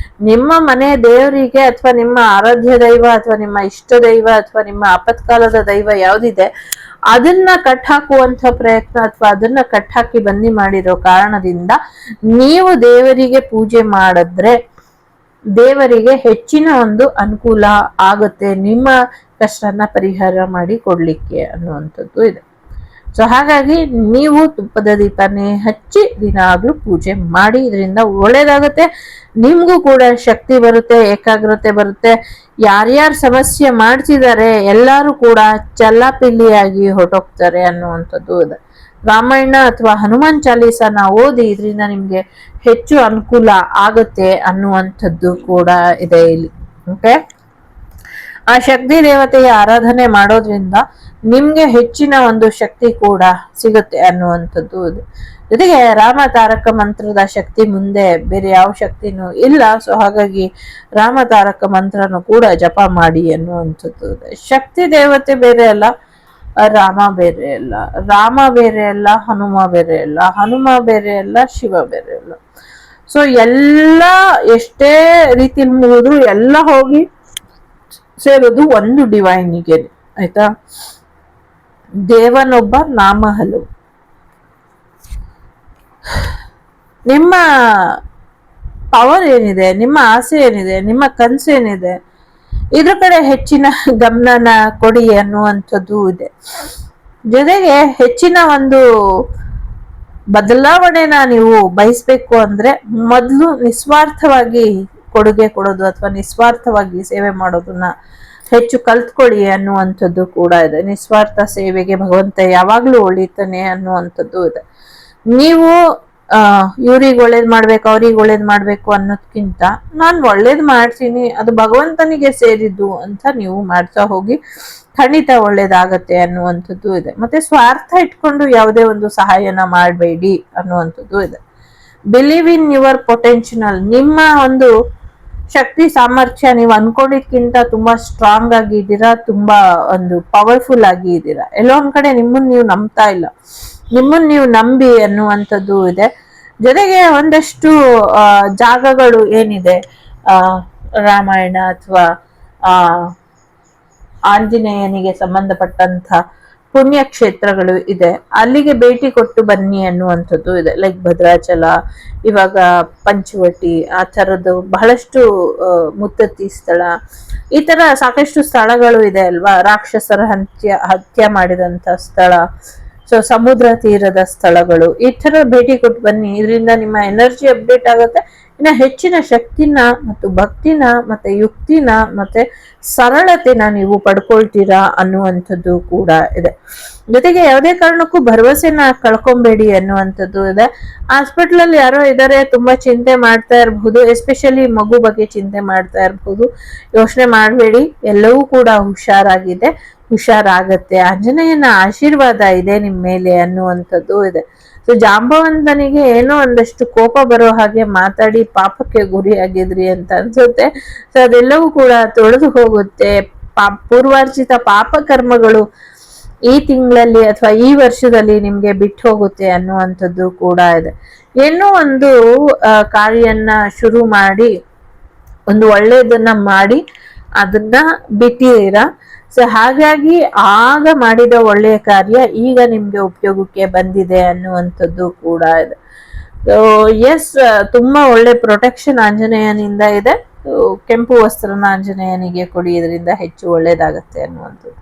ನಿಮ್ಮ ಮನೆ ದೇವರಿಗೆ ಅಥವಾ ನಿಮ್ಮ ಆರಾಧ್ಯ ದೈವ ಅಥವಾ ನಿಮ್ಮ ಇಷ್ಟ ದೈವ ಅಥವಾ ನಿಮ್ಮ ಆಪತ್ಕಾಲದ ದೈವ ಯಾವ್ದಿದೆ ಅದನ್ನ ಕಟ್ಟಾಕುವಂತ ಪ್ರಯತ್ನ ಅಥವಾ ಅದನ್ನ ಕಟ್ಟಾಕಿ ಬಂದಿ ಮಾಡಿರೋ ಕಾರಣದಿಂದ ನೀವು ದೇವರಿಗೆ ಪೂಜೆ ಮಾಡಿದ್ರೆ ದೇವರಿಗೆ ಹೆಚ್ಚಿನ ಒಂದು ಅನುಕೂಲ ಆಗುತ್ತೆ ನಿಮ್ಮ ಕಷ್ಟನ ಪರಿಹಾರ ಮಾಡಿ ಕೊಡ್ಲಿಕ್ಕೆ ಅನ್ನುವಂಥದ್ದು ಇದೆ. ಸೊ ಹಾಗಾಗಿ ನೀವು ತುಪ್ಪದ ದೀಪನೇ ಹಚ್ಚಿ ದಿನಾಗ್ಲೂ ಪೂಜೆ ಮಾಡಿ, ಇದರಿಂದ ಒಳ್ಳೇದಾಗುತ್ತೆ. ನಿಮ್ಗೂ ಕೂಡ ಶಕ್ತಿ ಬರುತ್ತೆ, ಏಕಾಗ್ರತೆ ಬರುತ್ತೆ. ಯಾರ್ಯಾರು ಸಮಸ್ಯೆ ಮಾಡ್ತಿದ್ದಾರೆ ಎಲ್ಲರೂ ಕೂಡ ಚಲ್ಲಾಪಿಲ್ಲಿಯಾಗಿ ಹೊರಟೋಗ್ತಾರೆ ಅನ್ನುವಂಥದ್ದು ಇದೆ. ರಾಮಾಯಣ ಅಥವಾ ಹನುಮಾನ್ ಚಾಲೀಸನ ಓದಿ, ಇದರಿಂದ ನಿಮ್ಗೆ ಹೆಚ್ಚು ಅನುಕೂಲ ಆಗುತ್ತೆ ಅನ್ನುವಂಥದ್ದು ಕೂಡ ಇದೆ ಇಲ್ಲಿ. ಓಕೆ, ಆ ಶಕ್ತಿ ದೇವತೆಯ ಆರಾಧನೆ ಮಾಡೋದ್ರಿಂದ ನಿಮ್ಗೆ ಹೆಚ್ಚಿನ ಒಂದು ಶಕ್ತಿ ಕೂಡ ಸಿಗುತ್ತೆ ಅನ್ನುವಂಥದ್ದು ಇದೆ. ಜೊತೆಗೆ ರಾಮ ತಾರಕ ಮಂತ್ರದ ಶಕ್ತಿ ಮುಂದೆ ಬೇರೆ ಯಾವ ಶಕ್ತಿನೂ ಇಲ್ಲ. ಸೊ ಹಾಗಾಗಿ ರಾಮ ತಾರಕ ಮಂತ್ರನು ಕೂಡ ಜಪ ಮಾಡಿ ಅನ್ನುವಂಥದ್ದು ಇದೆ. ಶಕ್ತಿ ದೇವತೆ ಬೇರೆ ಅಲ್ಲ, ರಾಮ ಬೇರೆ ಅಲ್ಲ, ರಾಮ ಬೇರೆ ಅಲ್ಲ, ಹನುಮ ಬೇರೆ ಅಲ್ಲ, ಹನುಮ ಬೇರೆ ಅಲ್ಲ, ಶಿವ ಬೇರೆ ಅಲ್ಲ. ಸೊ ಎಲ್ಲ ಎಷ್ಟೇ ರೀತಿಯಲ್ಲಿ ಮುಗಿದ್ರು ಎಲ್ಲ ಹೋಗಿ ಸೇರೋದು ಒಂದು ಡಿವೈನಿಗೆ, ಆಯ್ತಾ. ದೇವನೊಬ್ಬ, ನಾಮ ಹಲವು. ನಿಮ್ಮ ಪವರ್ ಏನಿದೆ, ನಿಮ್ಮ ಆಸೆ ಏನಿದೆ, ನಿಮ್ಮ ಕನಸು ಏನಿದೆ, ಇದ್ರ ಕಡೆ ಹೆಚ್ಚಿನ ಗಮನನ ಕೊಡಿ ಅನ್ನುವಂಥದ್ದು ಇದೆ. ಜೊತೆಗೆ ಹೆಚ್ಚಿನ ಒಂದು ಬದಲಾವಣೆನ ನೀವು ಬಯಸ್ಬೇಕು ಅಂದ್ರೆ ಮೊದಲು ನಿಸ್ವಾರ್ಥವಾಗಿ ಕೊಡುಗೆ ಕೊಡೋದು ಅಥವಾ ನಿಸ್ವಾರ್ಥವಾಗಿ ಸೇವೆ ಮಾಡೋದನ್ನ ಹೆಚ್ಚು ಕಲ್ತ್ಕೊಳ್ಳಿ ಅನ್ನುವಂಥದ್ದು ಕೂಡ ಇದೆ. ನಿಸ್ವಾರ್ಥ ಸೇವೆಗೆ ಭಗವಂತ ಯಾವಾಗ್ಲೂ ಒಳಿತಾನೆ ಅನ್ನುವಂಥದ್ದು ಇದೆ. ನೀವು ಇವ್ರಿಗೆ ಒಳ್ಳೇದ್ ಮಾಡ್ಬೇಕು, ಅವ್ರಿಗೆ ಒಳ್ಳೇದ್ ಮಾಡ್ಬೇಕು ಅನ್ನೋದ್ಕಿಂತ ನಾನು ಒಳ್ಳೇದ್ ಮಾಡ್ತೀನಿ, ಅದು ಭಗವಂತನಿಗೆ ಸೇರಿದ್ದು ಅಂತ ನೀವು ಮಾಡ್ತಾ ಹೋಗಿ, ಖಂಡಿತ ಒಳ್ಳೇದಾಗತ್ತೆ ಅನ್ನುವಂಥದ್ದು ಇದೆ. ಮತ್ತೆ ಸ್ವಾರ್ಥ ಇಟ್ಕೊಂಡು ಯಾವುದೇ ಒಂದು ಸಹಾಯನ ಮಾಡಬೇಡಿ ಅನ್ನುವಂಥದ್ದು ಇದೆ. Believe in your potential. ನಿಮ್ಮ ಒಂದು ಶಕ್ತಿ ಸಾಮರ್ಥ್ಯ ನೀವು ಅನ್ಕೊಂಡಿದ್ಕಿಂತ ತುಂಬಾ ಸ್ಟ್ರಾಂಗ್ ಆಗಿದ್ದೀರಾ, ತುಂಬಾ ಒಂದು ಪವರ್ಫುಲ್ ಆಗಿ ಇದ್ದೀರಾ. ಎಲ್ಲೋ ಒಂದ್ ಕಡೆ ನಿಮ್ಮನ್ನ ನೀವು ನಂಬ್ತಾ ಇಲ್ಲ, ನಿಮ್ಮನ್ನ ನೀವು ನಂಬಿ ಅನ್ನುವಂಥದ್ದು ಇದೆ. ಜೊತೆಗೆ ಒಂದಷ್ಟು ಜಾಗಗಳು ಏನಿದೆ, ರಾಮಾಯಣ ಅಥವಾ ಆಂಜನೇಯನಿಗೆ ಸಂಬಂಧಪಟ್ಟಂತ ಪುಣ್ಯಕ್ಷೇತ್ರಗಳು ಇದೆ, ಅಲ್ಲಿಗೆ ಭೇಟಿ ಕೊಟ್ಟು ಬನ್ನಿ ಅನ್ನುವಂಥದ್ದು ಇದೆ. ಲೈಕ್ ಭದ್ರಾಚಲ, ಇವಾಗ ಪಂಚವಟಿ, ಆ ಥರದ್ದು ಬಹಳಷ್ಟು ಮುತ್ತತ್ತಿ ಸ್ಥಳ, ಈ ತರ ಸಾಕಷ್ಟು ಸ್ಥಳಗಳು ಇದೆ ಅಲ್ವಾ. ರಾಕ್ಷಸರ ಹತ್ಯೆ ಮಾಡಿದಂತ ಸ್ಥಳ, ಸೊ ಸಮುದ್ರ ತೀರದ ಸ್ಥಳಗಳು, ಈ ತರ ಭೇಟಿ ಕೊಟ್ಟು ಬನ್ನಿ. ಇದರಿಂದ ನಿಮ್ಮ ಎನರ್ಜಿ ಅಪ್ಡೇಟ್ ಆಗುತ್ತೆ. ಇನ್ನ ಹೆಚ್ಚಿನ ಶಕ್ತಿನ ಮತ್ತು ಭಕ್ತಿನ ಮತ್ತೆ ಯುಕ್ತಿನ ಮತ್ತೆ ಸರಳತೆನ ನೀವು ಪಡ್ಕೊಳ್ತೀರಾ ಅನ್ನುವಂಥದ್ದು ಕೂಡ ಇದೆ. ಜೊತೆಗೆ ಯಾವುದೇ ಕಾರಣಕ್ಕೂ ಭರವಸೆನ ಕಳ್ಕೊಂಬೇಡಿ ಅನ್ನುವಂಥದ್ದು ಇದೆ. ಹಾಸ್ಪಿಟಲ್ ಅಲ್ಲಿ ಯಾರೋ ಇದಾರೆ, ತುಂಬಾ ಚಿಂತೆ ಮಾಡ್ತಾ ಇರಬಹುದು, ಎಸ್ಪೆಷಲಿ ಮಗು ಬಗ್ಗೆ ಚಿಂತೆ ಮಾಡ್ತಾ ಇರಬಹುದು. ಯೋಚನೆ ಮಾಡಬೇಡಿ, ಎಲ್ಲವೂ ಕೂಡ ಹುಷಾರಾಗಿದೆ, ಹುಷಾರಾಗತ್ತೆ. ಆಂಜನೇಯನ ಆಶೀರ್ವಾದ ಇದೆ ನಿಮ್ ಮೇಲೆ ಅನ್ನುವಂಥದ್ದು ಇದೆ. ಸೊ ಜಾಂಬವಂತನಿಗೆ ಏನೋ ಒಂದಷ್ಟು ಕೋಪ ಬರೋ ಹಾಗೆ ಮಾತಾಡಿ ಪಾಪಕ್ಕೆ ಗುರಿಯಾಗಿದ್ರಿ ಅಂತ ಅನ್ಸುತ್ತೆ. ಸೊ ಅದೆಲ್ಲವೂ ಕೂಡ ತೊಳೆದು ಹೋಗುತ್ತೆ. ಪೂರ್ವಾರ್ಜಿತ ಪಾಪ ಕರ್ಮಗಳು ಈ ತಿಂಗಳಲ್ಲಿ ಅಥವಾ ಈ ವರ್ಷದಲ್ಲಿ ನಿಮ್ಗೆ ಬಿಟ್ಟು ಹೋಗುತ್ತೆ ಅನ್ನುವಂಥದ್ದು ಕೂಡ ಇದೆ. ಏನೋ ಒಂದು ಕಾರ್ಯನ್ನ ಶುರು ಮಾಡಿ, ಒಂದು ಒಳ್ಳೆಯದನ್ನ ಮಾಡಿ ಅದನ್ನ ಬಿಟ್ಟಿದ್ದೀರಾ. ಸೊ ಹಾಗಾಗಿ ಆಗ ಮಾಡಿದ ಒಳ್ಳೆಯ ಕಾರ್ಯ ಈಗ ನಿಮ್ಗೆ ಉಪಯೋಗಕ್ಕೆ ಬಂದಿದೆ ಅನ್ನುವಂಥದ್ದು ಕೂಡ ಇದೆ. ಸೊ ಎಸ್, ತುಂಬಾ ಒಳ್ಳೆ ಪ್ರೊಟೆಕ್ಷನ್ ಆಂಜನೇಯನಿಂದ ಇದೆ. ಕೆಂಪು ವಸ್ತ್ರನ ಆಂಜನೇಯನಿಗೆ ಕೊಡಿ, ಇದರಿಂದ ಹೆಚ್ಚು ಒಳ್ಳೇದಾಗತ್ತೆ ಅನ್ನುವಂಥದ್ದು.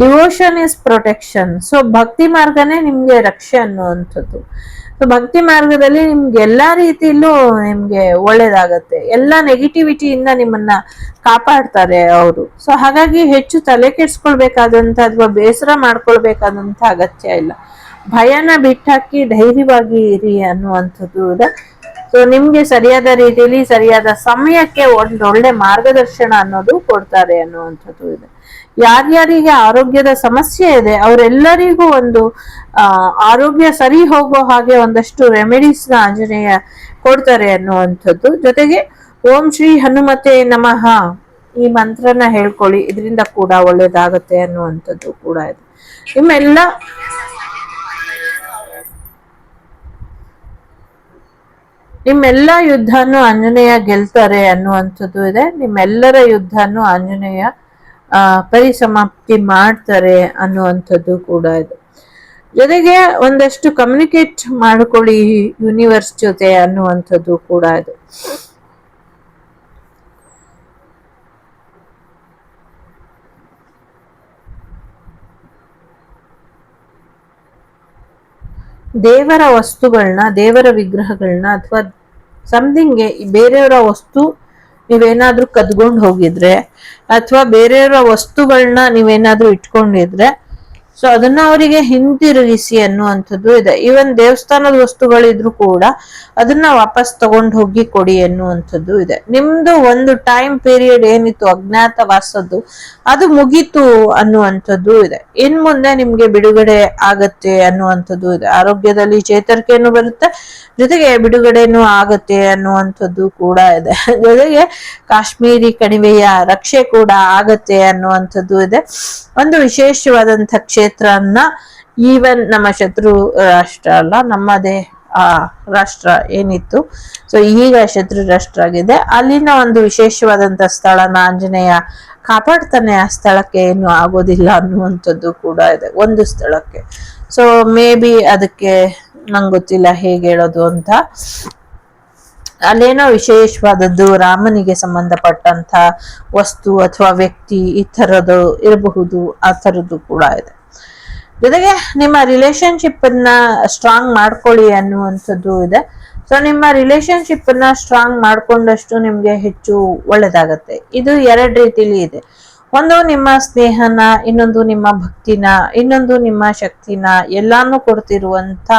Devotion is protection. ಸೊ ಭಕ್ತಿ ಮಾರ್ಗನೇ ನಿಮ್ಗೆ ರಕ್ಷೆ ಅನ್ನುವಂಥದ್ದು. ಸೊ ಭಕ್ತಿ ಮಾರ್ಗದಲ್ಲಿ ನಿಮ್ಗೆ ಎಲ್ಲಾ ರೀತಿಯಲ್ಲೂ ನಿಮ್ಗೆ ಒಳ್ಳೇದಾಗತ್ತೆ. ಎಲ್ಲ ನೆಗೆಟಿವಿಟಿಯಿಂದ ನಿಮ್ಮನ್ನ ಕಾಪಾಡ್ತಾರೆ ಅವರು. ಸೊ ಹಾಗಾಗಿ ಹೆಚ್ಚು ತಲೆ ಕೆಡ್ಸ್ಕೊಳ್ಬೇಕಾದಂತ ಅಥವಾ ಬೇಸರ ಮಾಡ್ಕೊಳ್ಬೇಕಾದಂತ ಅಗತ್ಯ ಇಲ್ಲ. ಭಯನ ಬಿಟ್ಟಾಕಿ ಧೈರ್ಯವಾಗಿ ಇರಿ ಅನ್ನುವಂಥದ್ದು ಇದೆ. ಸೊ ನಿಮ್ಗೆ ಸರಿಯಾದ ರೀತಿಯಲ್ಲಿ ಸರಿಯಾದ ಸಮಯಕ್ಕೆ ಒಂದೊಳ್ಳೆ ಮಾರ್ಗದರ್ಶನ ಅನ್ನೋದು ಕೊಡ್ತಾರೆ ಅನ್ನುವಂಥದ್ದು ಇದೆ. ಯಾರ್ಯಾರಿಗೆ ಆರೋಗ್ಯದ ಸಮಸ್ಯೆ ಇದೆ ಅವರೆಲ್ಲರಿಗೂ ಒಂದು ಆರೋಗ್ಯ ಸರಿ ಹೋಗೋ ಹಾಗೆ ಒಂದಷ್ಟು ರೆಮಿಡೀಸ್ ನ ಆಂಜನೇಯ ಕೊಡ್ತಾರೆ ಅನ್ನುವಂಥದ್ದು. ಜೊತೆಗೆ ಓಂ ಶ್ರೀ ಹನುಮತೆ ನಮಃ ಈ ಮಂತ್ರನ ಹೇಳ್ಕೊಳ್ಳಿ, ಇದರಿಂದ ಕೂಡ ಒಳ್ಳೇದಾಗತ್ತೆ ಅನ್ನುವಂಥದ್ದು ಕೂಡ ಇದೆ. ನಿಮ್ಮೆಲ್ಲ ಯುದ್ಧನೂ ಆಂಜನೇಯ ಗೆಲ್ತಾರೆ ಅನ್ನುವಂಥದ್ದು ಇದೆ. ನಿಮ್ಮೆಲ್ಲರ ಯುದ್ಧನೂ ಆಂಜನೇಯ ಪರಿಸಮಾಪ್ತಿ ಮಾಡ್ತಾರೆ ಅನ್ನುವಂಥದ್ದು ಕೂಡ ಇದೆ. ಜೊತೆಗೆ ಒಂದಷ್ಟು ಕಮ್ಯುನಿಕೇಟ್ ಮಾಡ್ಕೊಳ್ಳಿ ಯೂನಿವರ್ಸ್ ಜೊತೆ ಅನ್ನುವಂಥದ್ದು ಕೂಡ ಇದೆ. ದೇವರ ವಸ್ತುಗಳನ್ನ, ದೇವರ ವಿಗ್ರಹಗಳನ್ನ ಅಥವಾ ಸಮಥಿಂಗ್ ಬೇರೆಯವರ ವಸ್ತು ನೀವೇನಾದ್ರೂ ಕದ್ಕೊಂಡು ಹೋಗಿದ್ರೆ ಅಥವಾ ಬೇರೆಯವರ ವಸ್ತುಗಳನ್ನ ನೀವೇನಾದ್ರೂ ಇಟ್ಕೊಂಡಿದ್ರೆ, ಸೊ ಅದನ್ನ ಅವರಿಗೆ ಹಿಂತಿರುಗಿಸಿ ಅನ್ನುವಂಥದ್ದು ಇದೆ. ಈವನ್ ದೇವಸ್ಥಾನದ ವಸ್ತುಗಳಿದ್ರು ಕೂಡ ಅದನ್ನ ವಾಪಸ್ ತಗೊಂಡು ಹೋಗಿ ಕೊಡಿ ಅನ್ನುವಂಥದ್ದು ಇದೆ. ನಿಮ್ದು ಒಂದು ಟೈಮ್ ಪೀರಿಯಡ್ ಏನಿತ್ತು ಅಜ್ಞಾತವಾಸದ್ದು, ಅದು ಮುಗೀತು ಅನ್ನುವಂಥದ್ದು ಇದೆ. ಇನ್ ಮುಂದೆ ನಿಮ್ಗೆ ಬಿಡುಗಡೆ ಆಗತ್ತೆ ಅನ್ನುವಂಥದ್ದು ಇದೆ. ಆರೋಗ್ಯದಲ್ಲಿ ಚೇತರಿಕೆಯನ್ನು ಬರುತ್ತೆ, ಜೊತೆಗೆ ಬಿಡುಗಡೆನೂ ಆಗತ್ತೆ ಅನ್ನುವಂಥದ್ದು ಕೂಡ ಇದೆ. ಜೊತೆಗೆ ಕಾಶ್ಮೀರಿ ಕಣಿವೆಯ ರಕ್ಷೆ ಕೂಡ ಆಗತ್ತೆ ಅನ್ನುವಂಥದ್ದು ಇದೆ. ಒಂದು ವಿಶೇಷವಾದಂಥ ಕ್ಷೇತ್ರನ್ನ ಈವನ್ ನಮ್ಮ ಶತ್ರು ರಾಷ್ಟ್ರ ಅಲ್ಲ, ನಮ್ಮದೇ ರಾಷ್ಟ್ರ ಏನಿತ್ತು, ಸೊ ಈಗ ಶತ್ರು ರಾಷ್ಟ್ರ ಆಗಿದೆ, ಅಲ್ಲಿನ ಒಂದು ವಿಶೇಷವಾದಂತ ಸ್ಥಳನ ಆಂಜನೇಯ ಕಾಪಾಡ್ತಾನೆ. ಆ ಸ್ಥಳಕ್ಕೆ ಏನು ಆಗೋದಿಲ್ಲ ಅನ್ನುವಂಥದ್ದು ಕೂಡ ಇದೆ, ಒಂದು ಸ್ಥಳಕ್ಕೆ. ಸೊ ಮೇ ಬಿ ಅದಕ್ಕೆ ನಂಗೆ ಗೊತ್ತಿಲ್ಲ ಹೇಗೆ ಹೇಳೋದು ಅಂತ. ಅಲ್ಲೇನೋ ವಿಶೇಷವಾದದ್ದು ರಾಮನಿಗೆ ಸಂಬಂಧಪಟ್ಟಂತ ವಸ್ತು ಅಥವಾ ವ್ಯಕ್ತಿ ಈ ಥರದ್ದು ಇರಬಹುದು, ಆ ಥರದ್ದು ಕೂಡ ಇದೆ. ಜೊತೆಗೆ ನಿಮ್ಮ ರಿಲೇಶನ್ಶಿಪ್ ಅನ್ನ ಸ್ಟ್ರಾಂಗ್ ಮಾಡ್ಕೊಳ್ಳಿ ಅನ್ನುವಂಥದ್ದು ಇದೆ. ಸೊ ನಿಮ್ಮ ರಿಲೇಶನ್ಶಿಪ್ ಅನ್ನ ಸ್ಟ್ರಾಂಗ್ ಮಾಡ್ಕೊಂಡಷ್ಟು ನಿಮ್ಗೆ ಹೆಚ್ಚು ಒಳ್ಳೇದಾಗತ್ತೆ. ಇದು ಎರಡು ರೀತಿಲಿ ಇದೆ. ಒಂದು ನಿಮ್ಮ ಸ್ನೇಹನ, ಇನ್ನೊಂದು ನಿಮ್ಮ ಭಕ್ತಿನ, ಇನ್ನೊಂದು ನಿಮ್ಮ ಶಕ್ತಿನ ಎಲ್ಲಾನು ಕೊಡ್ತಿರುವಂತ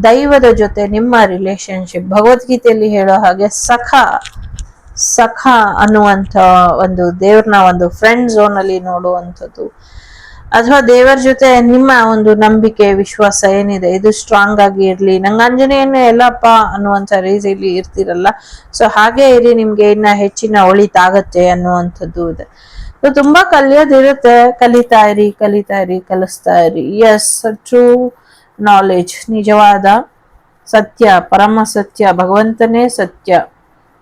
ದೈವದ ಜೊತೆ ನಿಮ್ಮ ರಿಲೇಶನ್ಶಿಪ್. ಭಗವದ್ಗೀತೆಯಲ್ಲಿ ಹೇಳೋ ಹಾಗೆ ಸಖ ಅನ್ನುವಂಥ ಒಂದು ದೇವ್ರನ್ನ ಒಂದು ಫ್ರೆಂಡ್ ಝೋನ್ ಅಲ್ಲಿ ನೋಡುವಂಥದ್ದು, ಅಥವಾ ದೇವರ ಜೊತೆ ನಿಮ್ಮ ಒಂದು ನಂಬಿಕೆ ವಿಶ್ವಾಸ ಏನಿದೆ ಇದು ಸ್ಟ್ರಾಂಗ್ ಆಗಿ ಇರ್ಲಿ. ನಂಗೆ ಆಂಜನೇಯನ ಎಲ್ಲಪ್ಪ ಅನ್ನುವಂಥ ರೀತಿಯಲ್ಲಿ ಇರ್ತಿರಲ್ಲ, ಸೊ ಹಾಗೆ ಇರಿ, ನಿಮ್ಗೆ ಇನ್ನ ಹೆಚ್ಚಿನ ಒಳಿತಾಗತ್ತೆ ಅನ್ನುವಂಥದ್ದು ಇದೆ. ಸೊ ತುಂಬಾ ಕಲಿಯೋದಿರುತ್ತೆ, ಕಲಿತಾ ಇರಿ, ಕಲಿಸ್ತಾ ಇರಿ. ಎಸ್, ಟ್ರೂ ನಾಲೆಜ್, ನಿಜವಾದ ಸತ್ಯ, ಪರಮ ಸತ್ಯ, ಭಗವಂತನೇ ಸತ್ಯ.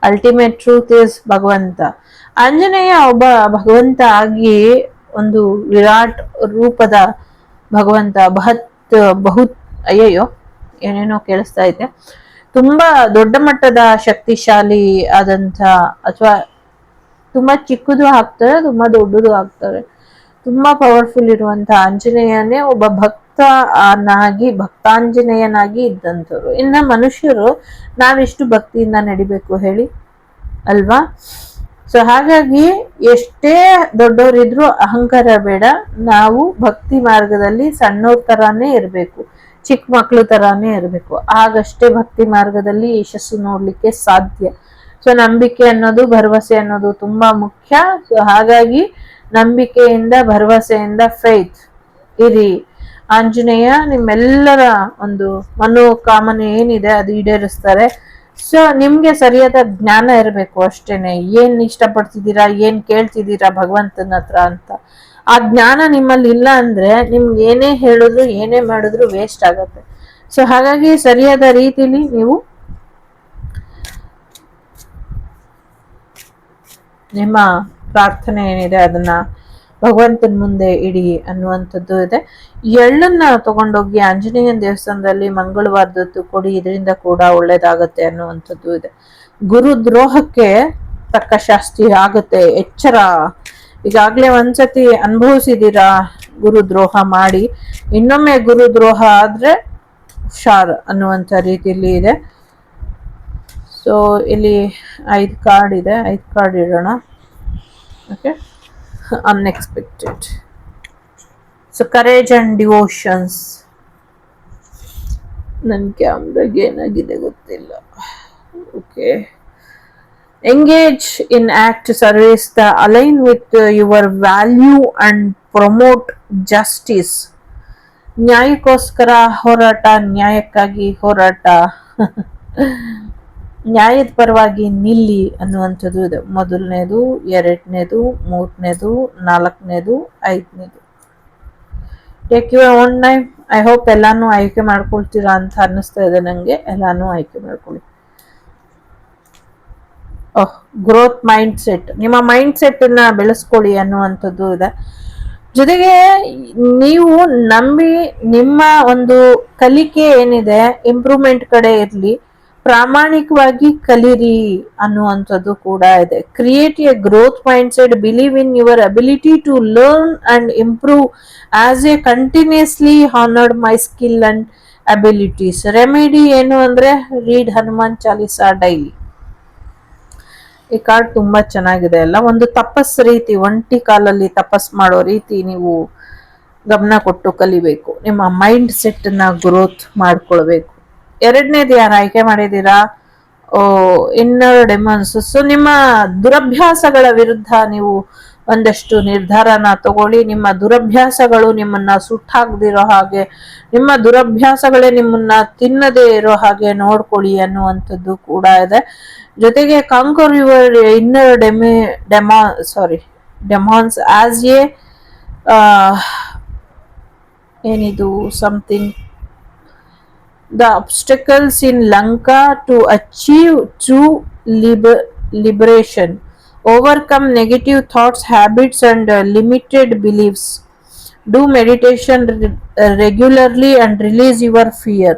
ಅಲ್ಟಿಮೇಟ್ ಟ್ರೂತ್ ಇಸ್ ಭಗವಂತ. ಆಂಜನೇಯ ಒಬ್ಬ ಭಗವಂತ ಆಗಿ ಒಂದು ವಿರಾಟ್ ರೂಪದ ಭಗವಂತ. ಬಹುತ್ ಅಯ್ಯಯ್ಯೋ ಏನೇನೋ ಕೇಳಿಸ್ತಾ ಇದೆ. ತುಂಬಾ ದೊಡ್ಡ ಮಟ್ಟದ ಶಕ್ತಿಶಾಲಿ ಆದಂತ, ಅಥವಾ ತುಂಬಾ ಚಿಕ್ಕದು ಆಗ್ತಾರೆ, ತುಂಬಾ ದೊಡ್ಡದು ಆಗ್ತಾರೆ, ತುಂಬಾ ಪವರ್ಫುಲ್ ಇರುವಂತ ಆಂಜನೇಯನೇ ಒಬ್ಬ ಭಕ್ತಾಂಜನೇಯನಾಗಿ ಇದ್ದಂಥವ್ರು. ಇನ್ನ ಮನುಷ್ಯರು ನಾವೆಷ್ಟು ಭಕ್ತಿಯಿಂದ ನಡಿಬೇಕು ಹೇಳಿ ಅಲ್ವಾ? ಸೊ ಹಾಗಾಗಿ ಎಷ್ಟೇ ದೊಡ್ಡವರಿದ್ರು ಅಹಂಕಾರ ಬೇಡ. ನಾವು ಭಕ್ತಿ ಮಾರ್ಗದಲ್ಲಿ ಸಣ್ಣವ್ರ ತರಾನೇ ಇರಬೇಕು, ಚಿಕ್ಕ ಮಕ್ಳು ತರಾನೇ ಇರಬೇಕು. ಆಗಷ್ಟೇ ಭಕ್ತಿ ಮಾರ್ಗದಲ್ಲಿ ಯಶಸ್ಸು ನೋಡ್ಲಿಕ್ಕೆ ಸಾಧ್ಯ. ಸೊ ನಂಬಿಕೆ ಅನ್ನೋದು, ಭರವಸೆ ಅನ್ನೋದು ತುಂಬಾ ಮುಖ್ಯ. ಸೊ ಹಾಗಾಗಿ ನಂಬಿಕೆಯಿಂದ, ಭರವಸೆಯಿಂದ ಫೇತ್ ಇರಿ. ಆಂಜನೇಯ ನಿಮ್ಮೆಲ್ಲರ ಒಂದು ಮನೋಕಾಮನೆ ಏನಿದೆ ಅದು ಈಡೇರಿಸ್ತಾರೆ. ಸೊ ನಿಮ್ಗೆ ಸರಿಯಾದ ಜ್ಞಾನ ಇರಬೇಕು ಅಷ್ಟೇನೆ. ಏನ್ ಇಷ್ಟಪಡ್ತಿದ್ದೀರಾ, ಏನ್ ಕೇಳ್ತಿದ್ದೀರಾ ಭಗವಂತನ ಹತ್ರ ಅಂತ. ಆ ಜ್ಞಾನ ನಿಮ್ಮಲ್ಲಿ ಇಲ್ಲ ಅಂದ್ರೆ ನಿಮ್ಗೆ ಏನೇ ಹೇಳಿದ್ರು ಏನೇ ಮಾಡಿದ್ರು ವೇಸ್ಟ್ ಆಗತ್ತೆ. ಸೊ ಹಾಗಾಗಿ ಸರಿಯಾದ ರೀತಿಲಿ ನೀವು ನಿಮ್ಮ ಪ್ರಾರ್ಥನೆ ಏನಿದೆ ಅದನ್ನ ಭಗವಂತನ ಮುಂದೆ ಇಡಿ ಅನ್ನುವಂಥದ್ದು ಇದೆ. ಎಳ್ಳನ್ನ ತಗೊಂಡೋಗಿ ಆಂಜನೇಯನ ದೇವಸ್ಥಾನದಲ್ಲಿ ಮಂಗಳವಾರದತ್ತು ಕೊಡಿ, ಇದರಿಂದ ಕೂಡ ಒಳ್ಳೇದಾಗತ್ತೆ ಅನ್ನುವಂಥದ್ದು ಇದೆ. ಗುರುದ್ರೋಹಕ್ಕೆ ತಕ್ಕ ಶಾಸ್ತಿ ಆಗುತ್ತೆ, ಎಚ್ಚರ. ಈಗಾಗ್ಲೇ ಒಂದ್ಸತಿ ಅನುಭವಿಸಿದೀರಾ ಗುರುದ್ರೋಹ ಮಾಡಿ, ಇನ್ನೊಮ್ಮೆ ಗುರುದ್ರೋಹ ಆದ್ರೆ ಹುಷಾರ್ ಅನ್ನುವಂಥ ರೀತಿಯಲ್ಲಿ ಇದೆ. ಸೊ ಇಲ್ಲಿ 5 ಕಾರ್ಡ್ ಇದೆ, 5 ಕಾರ್ಡ್ ಇಡೋಣ. Okay, unexpected. So courage and devotions. ನನ್ನ ಕ್ಯಾಮ್ರಾಗೆ ಏನಾಗಿದೆ ಗೊತ್ತಿಲ್ಲ. Okay, engage in act service that align with your value and promote justice. ನ್ಯಾಯಕ್ಕೋಸ್ಕರ ಹೋರಾಟ, ನ್ಯಾಯಕ್ಕಾಗಿ ಹೋರಾಟ, ನ್ಯಾಯದ ಪರವಾಗಿ ನಿಲ್ಲಿ ಅನ್ನುವಂಥದ್ದು ಇದೆ. ಮೊದಲನೇದು, ಎರಡನೇದು, ಮೂರನೇದು, ನಾಲ್ಕನೇದು, ಐದನೇದು. Take your own time. I hope ಎಲ್ಲಾನು ಆಯ್ಕೆ ಮಾಡ್ಕೊಳ್ತೀರಾ ಅಂತ ಅನ್ನಿಸ್ತಾ ಇದೆ ನಂಗೆ. ಎಲ್ಲಾನು ಆಯ್ಕೆ ಮಾಡ್ಕೊಳ್ಳಿ. ಗ್ರೋತ್ ಮೈಂಡ್ ಸೆಟ್, ನಿಮ್ಮ ಮೈಂಡ್ ಸೆಟ್ ಅನ್ನ ಬೆಳೆಸ್ಕೊಳ್ಳಿ ಅನ್ನುವಂಥದ್ದು ಇದೆ. ಜೊತೆಗೆ ನೀವು ನಂಬಿ ನಿಮ್ಮ ಒಂದು ಕಲಿಕೆ ಏನಿದೆ ಇಂಪ್ರೂವ್ಮೆಂಟ್ ಕಡೆ ಇರ್ಲಿ, ಪ್ರಾಮಾಣಿಕವಾಗಿ ಕಲಿರಿ ಅನ್ನುವಂಥದ್ದು ಕೂಡ ಇದೆ. Create a growth mindset, believe in your ability to learn and improve as a continuously honoured my skill and abilities. Remedy ಏನು ಅಂದ್ರೆ ರೀಡ್ ಹನುಮಾನ್ ಚಾಲಿಸಾ ಡೈಲಿ. ಈ ಕಾರ್ಡ್ ತುಂಬಾ ಚೆನ್ನಾಗಿದೆ ಅಲ್ಲ. ಒಂದು ತಪಸ್ ರೀತಿ, ಒಂಟಿ ಕಾಲಲ್ಲಿ ತಪಸ್ ಮಾಡೋ ರೀತಿ ನೀವು ಗಮನ ಕೊಟ್ಟು ಕಲಿಬೇಕು. ನಿಮ್ಮ ಮೈಂಡ್ ಸೆಟ್ ನ ಗ್ರೋತ್ ಮಾಡ್ಕೊಳ್ಬೇಕು. ಎರಡನೇದು ಯಾರು ಆಯ್ಕೆ ಮಾಡಿದೀರಾ? ಇನ್ನರ್ ಡೆಮನ್ಸ್. ಸೊ ನಿಮ್ಮ ದುರಭ್ಯಾಸಗಳ ವಿರುದ್ಧ ನೀವು ಒಂದಷ್ಟು ನಿರ್ಧಾರನ ತಗೊಳ್ಳಿ. ನಿಮ್ಮ ದುರಭ್ಯಾಸಗಳು ನಿಮ್ಮನ್ನ ಸುಟ್ಟಾಗದಿರೋ ಹಾಗೆ, ನಿಮ್ಮ ದುರಭ್ಯಾಸಗಳೇ ನಿಮ್ಮನ್ನ ತಿನ್ನದೇ ಇರೋ ಹಾಗೆ ನೋಡ್ಕೊಳ್ಳಿ ಅನ್ನುವಂಥದ್ದು ಕೂಡ ಇದೆ. ಜೊತೆಗೆ conquer your inner demons as a ಏನಿದು something the obstacles in Lanka to achieve true liberation. Overcome negative thoughts, habits, and limited beliefs. Do meditation regularly and release your fear.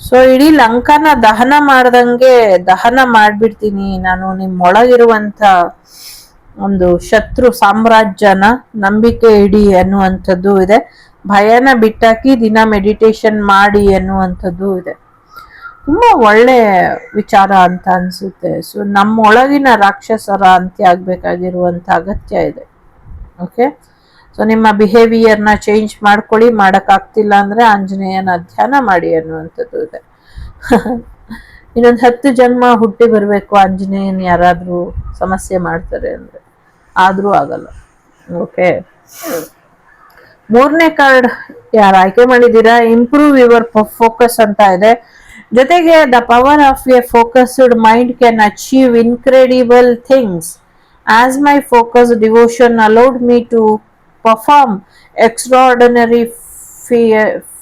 So ಇಡೀ ಲಂಕಾನ ದಹನ ಮಾಡ್ದಂಗೆ ದಹನ ಮಾಡ್ಬಿಡ್ತೀನಿ ನಾನು, ನಿಮ್ಮೊಳಗಿರುವಂತ ಒಂದು ಶತ್ರು ಸಾಮ್ರಾಜ್ಯನ ನಂಬಿಕೆ ಇಡಿ ಅನ್ನುವಂಥದ್ದು ಇದೆ. ಭಯನ ಬಿಟ್ಟಾಕಿ ದಿನ ಮೆಡಿಟೇಷನ್ ಮಾಡಿ ಅನ್ನುವಂಥದ್ದು ಇದೆ. ತುಂಬಾ ಒಳ್ಳೆ ವಿಚಾರ ಅಂತ ಅನ್ಸುತ್ತೆ. ಸೊ ನಮ್ಮೊಳಗಿನ ರಾಕ್ಷಸರ ಅಂತ್ಯ ಆಗ್ಬೇಕಾಗಿರುವಂತ ಅಗತ್ಯ ಇದೆ. ಓಕೆ, ಸೊ ನಿಮ್ಮ ಬಿಹೇವಿಯರ್ನ ಚೇಂಜ್ ಮಾಡ್ಕೊಳ್ಳಿ. ಮಾಡೋಕ್ಕಾಗ್ತಿಲ್ಲ ಅಂದ್ರೆ ಆಂಜನೇಯನ ಧ್ಯಾನ ಮಾಡಿ ಅನ್ನುವಂಥದ್ದು ಇದೆ. ಇನ್ನೊಂದು 10 ಜನ್ಮ ಹುಟ್ಟಿ ಬರ್ಬೇಕು ಆಂಜನೇಯನ್ ಯಾರಾದ್ರೂ ಸಮಸ್ಯೆ ಮಾಡ್ತಾರೆ ಅಂದ್ರೆ, ಆದ್ರೂ ಆಗಲ್ಲ. ಓಕೆ, ಮೂರನೇ ಕಾರ್ಡ್ ಯಾರು ಆಯ್ಕೆ ಮಾಡಿದ್ದೀರಾ? ಇಂಪ್ರೂವ್ ಯುವರ್ ಫೋಕಸ್ ಅಂತ ಇದೆ. ಜೊತೆಗೆ the power of a focused mind can achieve incredible things as my focus devotion allowed me to perform extraordinary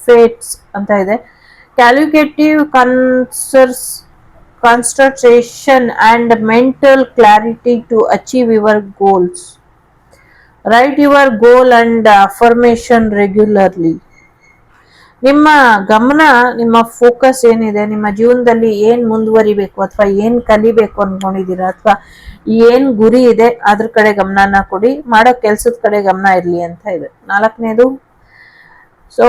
feats ಅಂತ ಇದೆ. Calculative concentration and mental clarity to achieve your goals. Write your goal and affirmation regularly. ನಿಮ್ಮ ಗಮನ, ನಿಮ್ಮ focus ಏನಿದೆ, ನಿಮ್ಮ ಜೀವನದಲ್ಲಿ ಏನ್ ಮುಂದುವರಿಬೇಕು ಅಥವಾ ಏನ್ ಕಲಿಬೇಕು ಅನ್ಕೊಂಡಿದ್ದೀರಾ ಅಥವಾ ಏನ್ ಗುರಿ ಇದೆ ಅದ್ರ ಕಡೆ ಗಮನನ ಕೊಡಿ. ಮಾಡೋ ಕೆಲ್ಸದ ಕಡೆ ಗಮನ ಇರ್ಲಿ ಅಂತ ಇದೆ. 4ನೇದು, so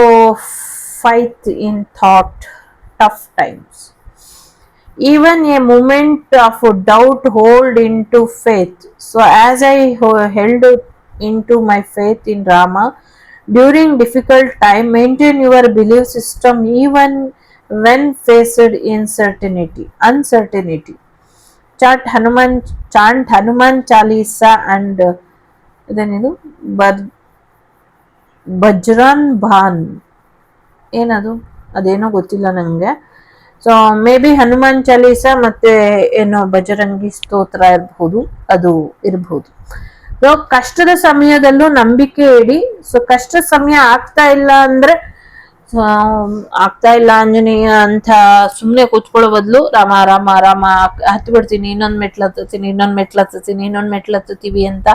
fight in thought tough times. Even a moment of doubt hold into faith. So as I held into my faith in Rama during difficult time, maintain your belief system even when faced uncertainty. Chant Hanuman Chalisa and ಇದನ್ನಿದು ಬಜ್ರನ್ ಭಾನ್, ಏನದು ಅದೇನೋ ಗೊತ್ತಿಲ್ಲ ನಂಗೆ. So may be Hanuman Chalisa ಮತ್ತೆ ಏನೋ ಬಜರಂಗಿ ಸ್ತೋತ್ರ ಇರಬಹುದು, ಅದು ಇರಬಹುದು. ಸೊ ಕಷ್ಟದ ಸಮಯದಲ್ಲೂ ನಂಬಿಕೆ ಇಡಿ. ಸೊ ಕಷ್ಟ ಸಮಯ ಆಗ್ತಾ ಇಲ್ಲ ಅಂದ್ರೆ, ಆಗ್ತಾ ಇಲ್ಲ ಆಂಜನೇಯ ಅಂತ ಸುಮ್ನೆ ಕೂತ್ಕೊಳ್ಳೋ ಬದಲು ರಾಮ ರಾಮ ರಾಮ ಹತ್ತು ಬಿಡ್ತೀನಿ, ಇನ್ನೊಂದ್ ಮೆಟ್ಲು ಹತ್ತುತ್ತೀವಿ ಅಂತ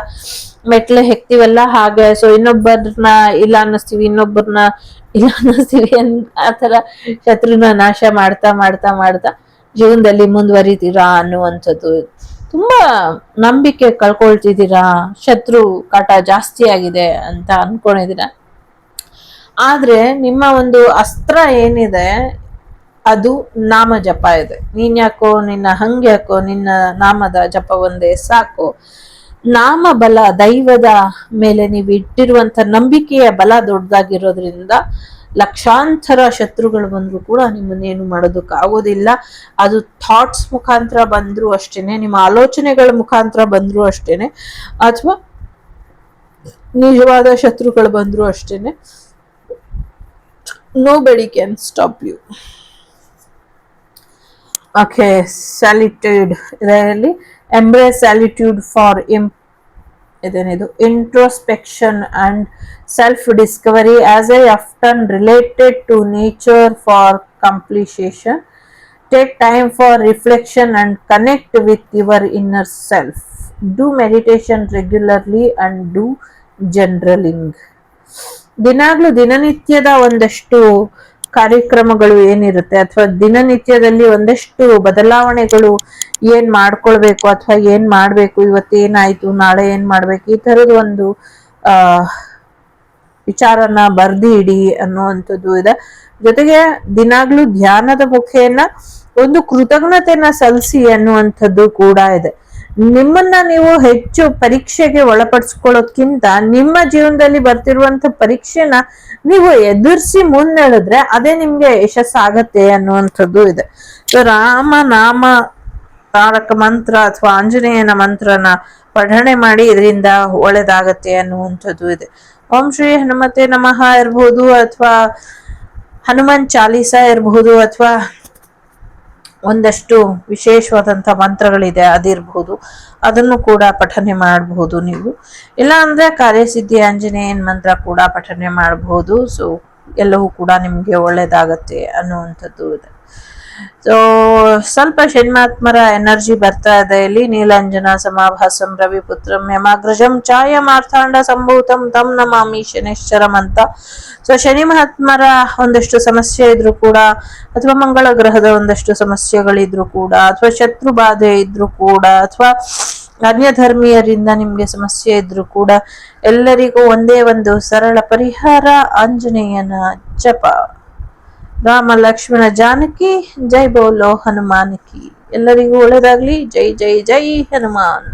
ಮೆಟ್ಲು ಹೆಕ್ತಿವಲ್ಲ ಹಾಗೆ. ಸೊ ಇನ್ನೊಬ್ಬರನ್ನ ಇಲ್ಲ ಅನ್ನಿಸ್ತೀವಿ, ಇನ್ನೊಬ್ಬರನ್ನ ಇಲ್ಲ ಅನ್ನಿಸ್ತೀವಿ ಆತರ ಶತ್ರುನ ನಾಶ ಮಾಡ್ತಾ ಮಾಡ್ತಾ ಮಾಡ್ತಾ ಜೀವನದಲ್ಲಿ ಮುಂದುವರಿತೀರಾ ಅನ್ನುವಂಥದ್ದು. ತುಂಬಾ ನಂಬಿಕೆ ಕಳ್ಕೊಳ್ತಿದ್ದೀರಾ, ಶತ್ರು ಕಾಟ ಜಾಸ್ತಿ ಆಗಿದೆ ಅಂತ ಅನ್ಕೊಂಡಿದ್ದೀರಾ. ಆದ್ರೆ ನಿಮ್ಮ ಒಂದು ಅಸ್ತ್ರ ಏನಿದೆ ಅದು ನಾಮ ಜಪ ಇದೆ. ನೀನ್ ಯಾಕೋ, ನಿನ್ನ ಹಂಗ್ಯಾಕೋ, ನಿನ್ನ ನಾಮದ ಜಪ ಒಂದೇ ಸಾಕು. ನಾಮ ಬಲ, ದೈವದ ಮೇಲೆ ನೀವು ಇಟ್ಟಿರುವಂತ ನಂಬಿಕೆಯ ಬಲ ದೊಡ್ಡದಾಗಿರೋದ್ರಿಂದ ಲಕ್ಷಾಂತರ ಶತ್ರುಗಳು ಬಂದ್ರು ಕೂಡ ನಿಮ್ಮನ್ನೇನು ಮಾಡೋದಕ್ಕೆ ಆಗೋದಿಲ್ಲ. ಅದು ಥಾಟ್ಸ್ ಮುಖಾಂತರ ಬಂದ್ರು ಅಷ್ಟೇನೆ, ನಿಮ್ಮ ಆಲೋಚನೆಗಳ ಮುಖಾಂತರ ಬಂದ್ರು ಅಷ್ಟೇನೆ, ಅಥವಾ ನಿಜವಾದ ಶತ್ರುಗಳು ಬಂದ್ರು ಅಷ್ಟೇನೆ. Nobody can stop you. Okay, solitude. ಇದರಲ್ಲಿ embrace solitude for ಇದೇನಿದು introspection and self discovery as I often related to nature for completion. Take time for reflection and connect with your inner self. Do meditation regularly and do journaling. ದಿನಾಗ್ಲೂ ದಿನನಿತ್ಯದ ಒಂದಷ್ಟು ಕಾರ್ಯಕ್ರಮಗಳು ಏನಿರುತ್ತೆ ಅಥವಾ ದಿನನಿತ್ಯದಲ್ಲಿ ಒಂದಷ್ಟು ಬದಲಾವಣೆಗಳು ಏನ್ ಮಾಡ್ಕೊಳ್ಬೇಕು ಅಥವಾ ಏನ್ ಮಾಡ್ಬೇಕು, ಇವತ್ತೇನಾಯ್ತು, ನಾಳೆ ಏನ್ ಮಾಡ್ಬೇಕು, ಈ ತರದ ಒಂದು ವಿಚಾರನ ಬರ್ದಿ ಇಡಿ ಅನ್ನುವಂಥದ್ದು ಇದೆ. ಜೊತೆಗೆ ದಿನಾಗ್ಲೂ ಧ್ಯಾನದ ಮುಖೇನ ಒಂದು ಕೃತಜ್ಞತೆನ ಸಲ್ಲಿಸಿ ಅನ್ನುವಂಥದ್ದು ಕೂಡ ಇದೆ. ನಿಮ್ಮನ್ನ ನೀವು ಹೆಚ್ಚು ಪರೀಕ್ಷೆಗೆ ಒಳಪಡಿಸ್ಕೊಳ್ಳೋದ್ಕಿಂತ ನಿಮ್ಮ ಜೀವನದಲ್ಲಿ ಬರ್ತಿರುವಂತ ಪರೀಕ್ಷೆನ ನೀವು ಎದುರಿಸಿ ಮುನ್ನಡೆದ್ರೆ ಅದೇ ನಿಮ್ಗೆ ಯಶಸ್ಸಾಗತ್ತೆ ಅನ್ನುವಂಥದ್ದು ಇದೆ. ಸೊ ರಾಮ ನಾಮ ತಾರಕ ಮಂತ್ರ ಅಥವಾ ಆಂಜನೇಯನ ಮಂತ್ರನ ಪಠಣೆ ಮಾಡಿ ಇದರಿಂದ ಒಳ್ಳೇದಾಗತ್ತೆ ಅನ್ನುವಂಥದ್ದು ಇದೆ. ಓಂ ಶ್ರೀ ಹನುಮತೆ ನಮಃ ಇರಬಹುದು, ಅಥವಾ ಹನುಮಾನ್ ಚಾಲೀಸ ಇರಬಹುದು, ಅಥವಾ ಒಂದಷ್ಟು ವಿಶೇಷವಾದಂಥ ಮಂತ್ರಗಳಿದೆ ಅದಿರಬಹುದು, ಅದನ್ನು ಕೂಡ ಪಠನೆ ಮಾಡಬಹುದು ನೀವು. ಇಲ್ಲ ಅಂದ್ರೆ ಕಾರ್ಯಸಿದ್ಧಿ ಆಂಜನೇಯನ್ ಮಂತ್ರ ಕೂಡ ಪಠನೆ ಮಾಡಬಹುದು. ಸೊ ಎಲ್ಲವೂ ಕೂಡ ನಿಮ್ಗೆ ಒಳ್ಳೇದಾಗತ್ತೆ ಅನ್ನುವಂಥದ್ದು ಇದೆ. ಸೊ ಸ್ವಲ್ಪ ಷಣ್ಮಾತ್ಮರ ಎನರ್ಜಿ ಬರ್ತಾ ಇದೆ ಇಲ್ಲಿ. ನೀಲಾಂಜನ ಸಮಾಭಾಸಂ ರವಿಪುತ್ರಂ ಯಮಾಗ್ರಜಂ ಛಾಯ ಮಾರ್ಥಾಂಡ ಸಂಭೂತಂ ತಂ ನಮಾಮಿ ಶನಿಶ್ಚರಂ ಅಂತ. ಸೊ ಶನಿ ಮಹಾತ್ಮರ ಒಂದಷ್ಟು ಸಮಸ್ಯೆ ಇದ್ರು ಕೂಡ, ಅಥವಾ ಮಂಗಳ ಗ್ರಹದ ಒಂದಷ್ಟು ಸಮಸ್ಯೆಗಳಿದ್ರು ಕೂಡ, ಅಥವಾ ಶತ್ರು ಬಾಧೆ ಇದ್ರು ಕೂಡ, ಅಥವಾ ಅನ್ಯ ಧರ್ಮೀಯರಿಂದ ನಿಮ್ಗೆ ಸಮಸ್ಯೆ ಇದ್ರು ಕೂಡ, ಎಲ್ಲರಿಗೂ ಒಂದೇ ಒಂದು ಸರಳ ಪರಿಹಾರ, ಆಂಜನೇಯನ ಜಪ. ರಾಮ ಲಕ್ಷ್ಮಣ ಜಾನಕಿ ಜೈ ಬೋಲೋ ಹನುಮಾನ್ ಕಿ. ಎಲ್ಲರಿಗೂ ಒಳ್ಳೆದಾಗ್ಲಿ. ಜೈ ಜೈ ಜೈ ಹನುಮಾನ್.